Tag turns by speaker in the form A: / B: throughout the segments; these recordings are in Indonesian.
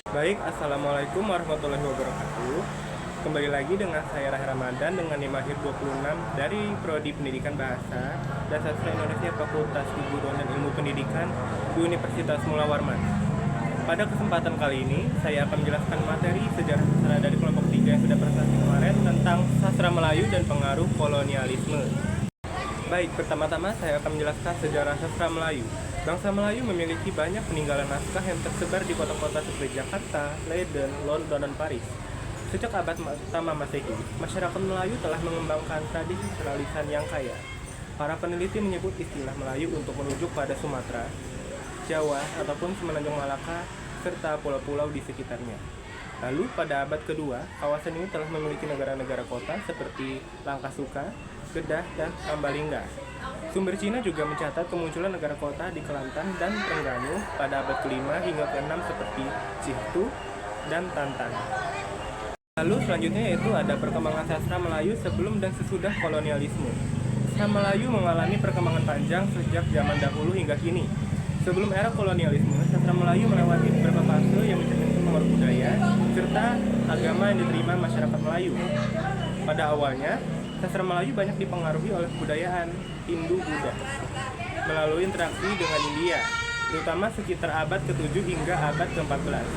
A: Baik, Assalamualaikum warahmatullahi wabarakatuh. Kembali lagi dengan saya Rahel Ramadan dengan NIM akhir 26 dari Prodi Pendidikan Bahasa dan Sastra Indonesia Fakultas Keguruan dan Ilmu Pendidikan di Universitas Mula Warman. Pada kesempatan kali ini, saya akan menjelaskan materi sejarah sastra dari kelompok 3 yang sudah presentasi kemarin tentang sastra Melayu dan pengaruh kolonialisme. Baik, pertama-tama saya akan menjelaskan sejarah sastra Melayu. Bangsa Melayu memiliki banyak peninggalan naskah yang tersebar di kota-kota seperti Jakarta, Leiden, London, dan Paris. Sejak abad pertama Masehi, masyarakat Melayu telah mengembangkan tradisi peralisan yang kaya. Para peneliti menyebut istilah Melayu untuk merujuk pada Sumatera, Jawa, ataupun Semenanjung Malaka, serta pulau-pulau di sekitarnya. Lalu pada abad kedua, kawasan ini telah memiliki negara-negara kota seperti Langkasuka, Kedah, dan Ambalingga. Sumber Cina juga mencatat kemunculan negara kota di Kelantan dan Trengganu pada abad ke-5 hingga ke-6 seperti Cihtu dan Tantan. Lalu selanjutnya yaitu ada perkembangan sastra Melayu sebelum dan sesudah kolonialisme. Sastra Melayu mengalami perkembangan panjang sejak zaman dahulu hingga kini. Sebelum era kolonialisme, sastra Melayu melewati beberapa fase yang mencerminkan pengaruh budaya serta agama yang diterima masyarakat Melayu. Pada awalnya, sastra Melayu banyak dipengaruhi oleh kebudayaan Hindu-Buddha melalui interaksi dengan India, terutama sekitar abad ke-7 hingga abad ke-14.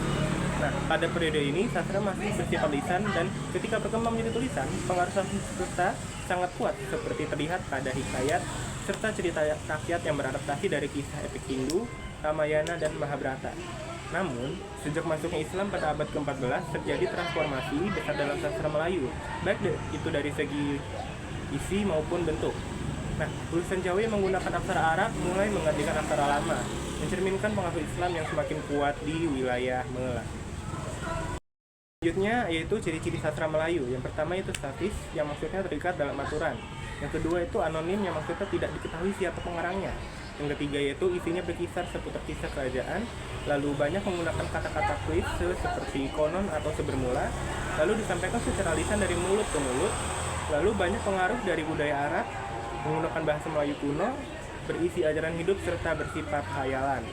A: Nah, pada periode ini, sastra masih bersifat lisan dan ketika berkembang menjadi tulisan, pengaruh sastra sangat kuat seperti terlihat pada hikayat serta cerita rakyat yang beradaptasi dari kisah epik Hindu, Ramayana, dan Mahabharata. Namun, sejak masuknya Islam pada abad ke-14 terjadi transformasi besar dalam sastra Melayu, baik itu dari segi isi maupun bentuk. Nah, tulisan Jawa yang menggunakan aksara Arab mulai menggantikan aksara lama, mencerminkan pengaruh Islam yang semakin kuat di wilayah Mela. Selanjutnya yaitu ciri-ciri sastra Melayu. Yang pertama itu statis, yang maksudnya terikat dalam aturan. Yang kedua itu anonim, yang maksudnya tidak diketahui siapa pengarangnya. Yang ketiga yaitu isinya berkisar seputar kisah kerajaan, lalu banyak menggunakan kata-kata klise seperti konon atau sebermula, lalu disampaikan secara lisan dari mulut ke mulut, lalu banyak pengaruh dari budaya Arab, menggunakan bahasa Melayu kuno, berisi ajaran hidup serta bersifat khayalan.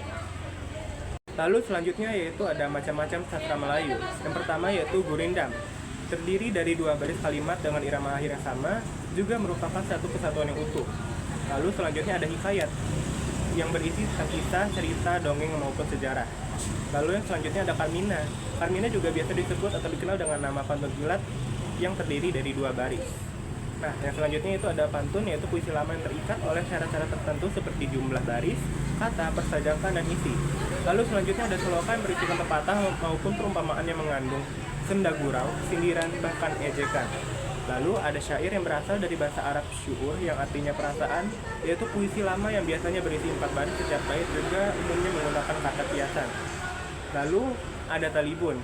A: Lalu selanjutnya yaitu ada macam-macam sastra Melayu. Yang pertama yaitu gurindam, terdiri dari 2 baris kalimat dengan irama akhir yang sama, juga merupakan satu kesatuan yang utuh. Lalu selanjutnya ada hikayat, yang berisi kisah, cerita, dongeng maupun sejarah. Lalu yang selanjutnya ada karmina. Karmina juga biasa disebut atau dikenal dengan nama pantun silat yang terdiri dari 2 baris. Nah, yang selanjutnya itu ada pantun, yaitu puisi lama yang terikat oleh syarat-syarat tertentu seperti jumlah baris, kata, persajakan, dan isi. Lalu selanjutnya ada selokan yang berisikan pepatah maupun perumpamaan yang mengandung senda gurau, sindiran, bahkan ejekan. Lalu ada syair yang berasal dari bahasa Arab syu'ur yang artinya perasaan, yaitu puisi lama yang biasanya berisi 4 baris setiap bait, juga umumnya menggunakan kata kiasan. Lalu ada talibun,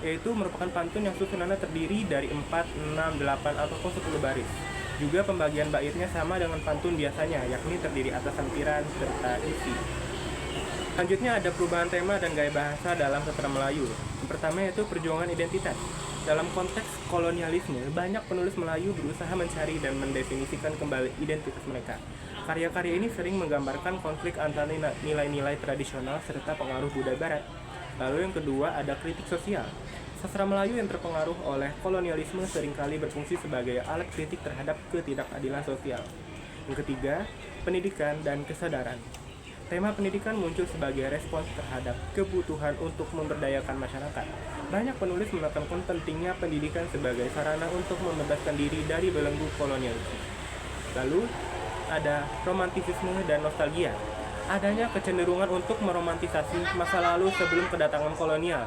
A: yaitu merupakan pantun yang susunannya terdiri dari 4, 6, 8, ataupun 10 baris. Juga pembagian baitnya sama dengan pantun biasanya, yakni terdiri atas lampiran serta isi. Selanjutnya ada perubahan tema dan gaya bahasa dalam sastra Melayu. Yang pertama yaitu perjuangan identitas. Dalam konteks kolonialisme, banyak penulis Melayu berusaha mencari dan mendefinisikan kembali identitas mereka. Karya-karya ini sering menggambarkan konflik antara nilai-nilai tradisional serta pengaruh budaya barat. Lalu yang kedua ada kritik sosial. Sastra Melayu yang terpengaruh oleh kolonialisme seringkali berfungsi sebagai alat kritik terhadap ketidakadilan sosial. Yang ketiga, pendidikan dan kesadaran. Tema pendidikan muncul sebagai respons terhadap kebutuhan untuk memberdayakan masyarakat. Banyak penulis menekankan pentingnya pendidikan sebagai sarana untuk membebaskan diri dari belenggu kolonialisme. Lalu ada romantisisme dan nostalgia. Adanya kecenderungan untuk meromantisasi masa lalu sebelum kedatangan kolonial.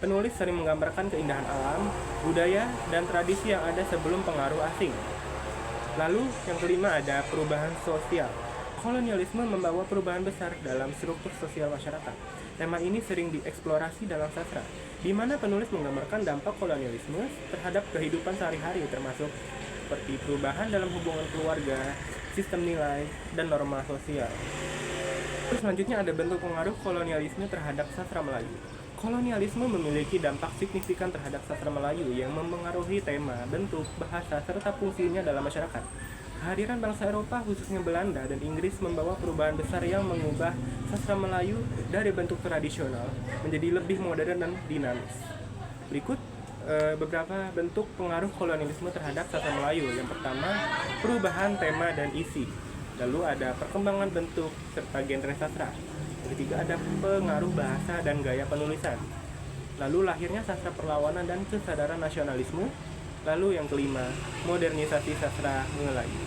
A: Penulis sering menggambarkan keindahan alam, budaya, dan tradisi yang ada sebelum pengaruh asing. Lalu yang kelima ada perubahan sosial. Kolonialisme membawa perubahan besar dalam struktur sosial masyarakat. Tema ini sering dieksplorasi dalam sastra, di mana penulis menggambarkan dampak kolonialisme terhadap kehidupan sehari-hari, termasuk seperti perubahan dalam hubungan keluarga, sistem nilai, dan norma sosial. Selanjutnya ada bentuk pengaruh kolonialisme terhadap sastra Melayu. Kolonialisme memiliki dampak signifikan terhadap sastra Melayu yang mempengaruhi tema, bentuk, bahasa, serta fungsinya dalam masyarakat. Kehadiran bangsa Eropa, khususnya Belanda dan Inggris, membawa perubahan besar yang mengubah sastra Melayu dari bentuk tradisional menjadi lebih modern dan dinamis. Berikut beberapa bentuk pengaruh kolonialisme terhadap sastra Melayu. Yang pertama, perubahan tema dan isi. Lalu ada perkembangan bentuk serta genre sastra. Yang ketiga, ada pengaruh bahasa dan gaya penulisan. Lalu lahirnya sastra perlawanan dan kesadaran nasionalisme. Lalu yang kelima, modernisasi sastra Melayu.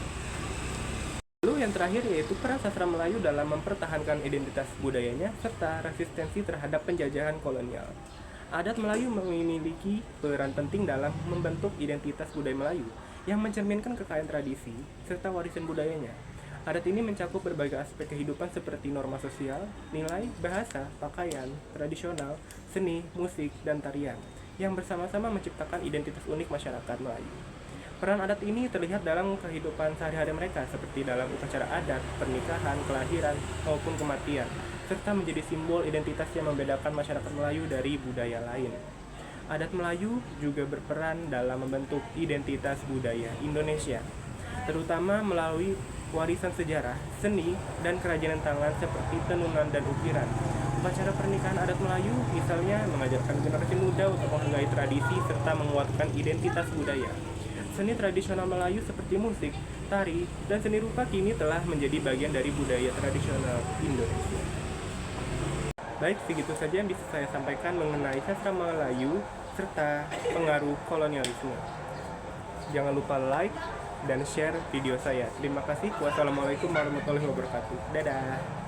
A: Lalu yang terakhir yaitu peran sastra Melayu dalam mempertahankan identitas budayanya serta resistensi terhadap penjajahan kolonial. Adat Melayu memiliki peran penting dalam membentuk identitas budaya Melayu yang mencerminkan kekayaan tradisi serta warisan budayanya. Adat ini mencakup berbagai aspek kehidupan seperti norma sosial, nilai, bahasa, pakaian, tradisional, seni, musik, dan tarian yang bersama-sama menciptakan identitas unik masyarakat Melayu. Peran adat ini terlihat dalam kehidupan sehari-hari mereka seperti dalam upacara adat, pernikahan, kelahiran, maupun kematian, serta menjadi simbol identitas yang membedakan masyarakat Melayu dari budaya lain. Adat Melayu juga berperan dalam membentuk identitas budaya Indonesia, terutama melalui warisan sejarah, seni, dan kerajinan tangan seperti tenungan dan ukiran. Upacara pernikahan adat Melayu misalnya mengajarkan generasi muda untuk menghargai tradisi serta menguatkan identitas budaya. Seni tradisional Melayu seperti musik, tari, dan seni rupa kini telah menjadi bagian dari budaya tradisional Indonesia. Baik, segitu saja yang bisa saya sampaikan mengenai sastra Melayu serta pengaruh kolonialisme. Jangan lupa like dan share video saya. Terima kasih. Wassalamualaikum warahmatullahi wabarakatuh. Dadah.